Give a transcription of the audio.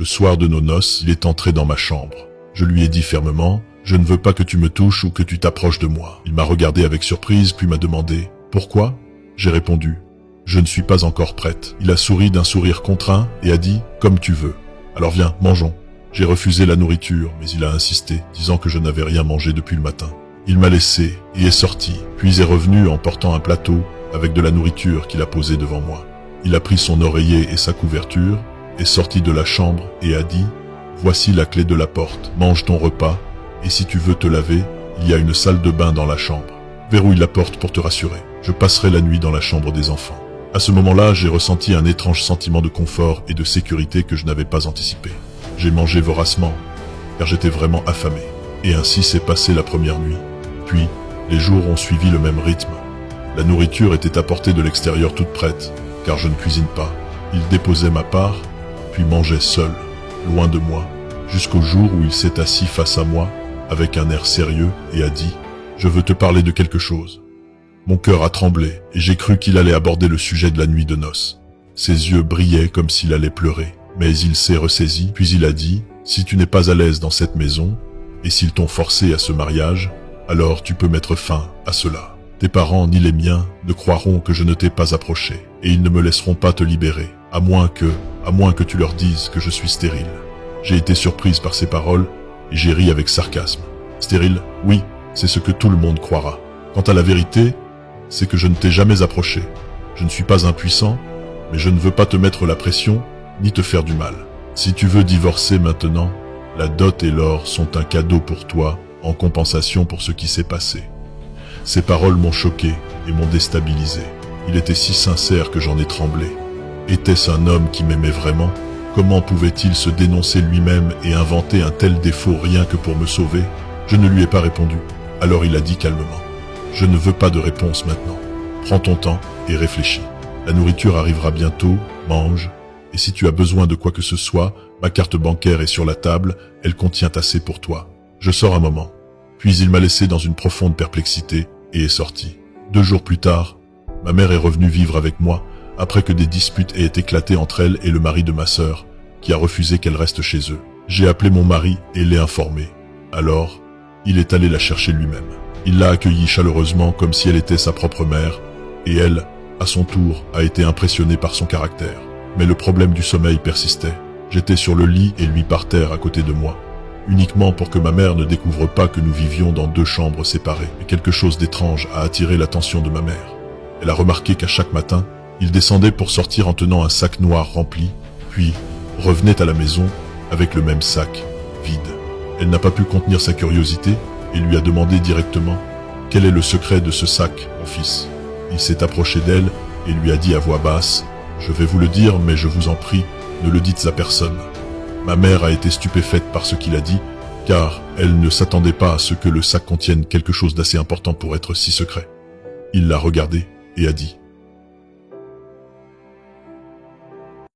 Le soir de nos noces, il est entré dans ma chambre. Je lui ai dit fermement « Je ne veux pas que tu me touches ou que tu t'approches de moi ». Il m'a regardé avec surprise puis m'a demandé « Pourquoi ?» J'ai répondu « Je ne suis pas encore prête ». Il a souri d'un sourire contraint et a dit « Comme tu veux. Alors viens, mangeons ». J'ai refusé la nourriture, mais il a insisté, disant que je n'avais rien mangé depuis le matin. Il m'a laissé et est sorti, puis est revenu en portant un plateau avec de la nourriture qu'il a posé devant moi. Il a pris son oreiller et sa couverture, est sorti de la chambre et a dit « Voici la clé de la porte, mange ton repas, et si tu veux te laver, il y a une salle de bain dans la chambre. Verrouille la porte pour te rassurer. Je passerai la nuit dans la chambre des enfants. » À ce moment-là, j'ai ressenti un étrange sentiment de confort et de sécurité que je n'avais pas anticipé. J'ai mangé voracement, car j'étais vraiment affamé. Et ainsi s'est passée la première nuit. Puis, les jours ont suivi le même rythme. La nourriture était apportée de l'extérieur toute prête, car je ne cuisine pas. Il déposait ma part, puis mangeait seul, loin de moi, jusqu'au jour où il s'est assis face à moi, avec un air sérieux, et a dit « Je veux te parler de quelque chose ». Mon cœur a tremblé, et j'ai cru qu'il allait aborder le sujet de la nuit de noces. Ses yeux brillaient comme s'il allait pleurer, mais il s'est ressaisi, puis il a dit « Si tu n'es pas à l'aise dans cette maison, et s'ils t'ont forcé à ce mariage, alors tu peux mettre fin à cela. Tes parents ni les miens ne croiront que je ne t'ai pas approché, et ils ne me laisseront pas te libérer, à moins que tu leur dises que je suis stérile. » J'ai été surprise par ces paroles, et j'ai ri avec sarcasme. Stérile, oui, c'est ce que tout le monde croira. Quant à la vérité, c'est que je ne t'ai jamais approché. Je ne suis pas impuissant, mais je ne veux pas te mettre la pression, ni te faire du mal. Si tu veux divorcer maintenant, la dot et l'or sont un cadeau pour toi, en compensation pour ce qui s'est passé. Ces paroles m'ont choqué et m'ont déstabilisé. Il était si sincère que j'en ai tremblé. Était-ce un homme qui m'aimait vraiment ? Comment pouvait-il se dénoncer lui-même et inventer un tel défaut rien que pour me sauver ? Je ne lui ai pas répondu. Alors il a dit calmement « Je ne veux pas de réponse maintenant. Prends ton temps et réfléchis. La nourriture arrivera bientôt, mange, et si tu as besoin de quoi que ce soit, ma carte bancaire est sur la table, elle contient assez pour toi. Je sors un moment. » Puis il m'a laissé dans une profonde perplexité et est sorti. 2 jours plus tard, ma mère est revenue vivre avec moi, après que des disputes aient éclaté entre elle et le mari de ma sœur, qui a refusé qu'elle reste chez eux. J'ai appelé mon mari et l'ai informé. Alors, il est allé la chercher lui-même. Il l'a accueillie chaleureusement comme si elle était sa propre mère, et elle, à son tour, a été impressionnée par son caractère. Mais le problème du sommeil persistait. J'étais sur le lit et lui par terre à côté de moi, uniquement pour que ma mère ne découvre pas que nous vivions dans 2 chambres séparées. Mais quelque chose d'étrange a attiré l'attention de ma mère. Elle a remarqué qu'à chaque matin, il descendait pour sortir en tenant un sac noir rempli, puis revenait à la maison avec le même sac, vide. Elle n'a pas pu contenir sa curiosité et lui a demandé directement « Quel est le secret de ce sac, mon fils ?» Il s'est approché d'elle et lui a dit à voix basse « Je vais vous le dire, mais je vous en prie, ne le dites à personne. » Ma mère a été stupéfaite par ce qu'il a dit, car elle ne s'attendait pas à ce que le sac contienne quelque chose d'assez important pour être si secret. Il l'a regardé et a dit